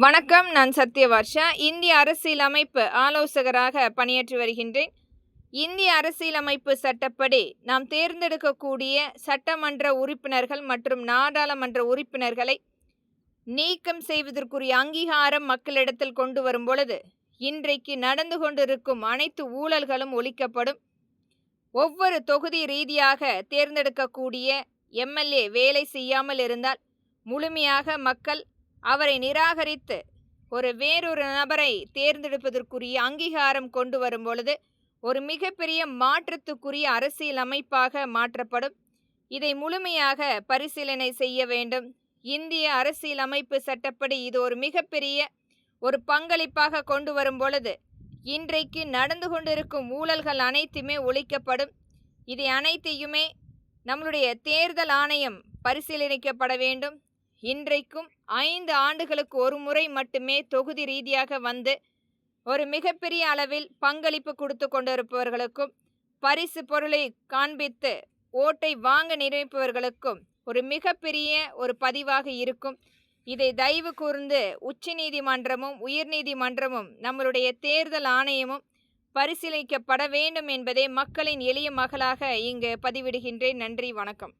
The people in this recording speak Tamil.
வணக்கம். நான் சத்யவர்ஷா. இந்திய அரசியலமைப்பு ஆலோசகராக பணியாற்றி வருகின்றேன். இந்திய அரசியலமைப்பு சட்டப்படி நாம் தேர்ந்தெடுக்கக்கூடிய சட்டமன்ற உறுப்பினர்கள் மற்றும் நாடாளுமன்ற உறுப்பினர்களை நீக்கம் செய்வதற்குரிய அங்கீகாரம் மக்களிடத்தில் கொண்டு வரும் பொழுது இன்றைக்கு நடந்து கொண்டிருக்கும் அனைத்து ஊழல்களும் ஒழிக்கப்படும். ஒவ்வொரு தொகுதி ரீதியாக தேர்ந்தெடுக்கக்கூடிய எம்எல்ஏ வேலை செய்யாமல் இருந்தால் முழுமையாக மக்கள் அவரை நிராகரித்து வேறொரு நபரை தேர்ந்தெடுப்பதற்குரிய அங்கீகாரம் கொண்டு வரும் பொழுது ஒரு மிகப்பெரிய மாற்றத்துக்குரிய அரசியல் அமைப்பாக மாற்றப்படும். இதை முழுமையாக பரிசீலனை செய்ய வேண்டும். இந்திய அரசியல் அமைப்பு சட்டப்படி இது ஒரு மிகப்பெரிய பங்களிப்பாக கொண்டு வரும் பொழுது இன்றைக்கு நடந்து கொண்டிருக்கும் ஊழல்கள் அனைத்துமே ஒழிக்கப்படும். இதை அனைத்தையுமே நம்மளுடைய தேர்தல் ஆணையம் பரிசீலனிக்கப்பட வேண்டும். இன்றைக்கும் 5 ஆண்டுகளுக்கு ஒரு முறை மட்டுமே தொகுதி ரீதியாக வந்து ஒரு மிகப்பெரிய அளவில் பங்களிப்பு கொடுத்து கொண்டிருப்பவர்களுக்கும் பரிசு பொருளை காண்பித்து ஓட்டை வாங்க நினைப்பவர்களுக்கும் ஒரு மிகப்பெரிய பதிவாக இருக்கும். இதை தயவு கூர்ந்து உச்சநீதிமன்றமும் உயர்நீதிமன்றமும் நம்மளுடைய தேர்தல் ஆணையமும் பரிசீலிக்கப்பட வேண்டும் என்பதே மக்களின் எளிய மகளாக இங்கு பதிவிடுகின்றேன். நன்றி, வணக்கம்.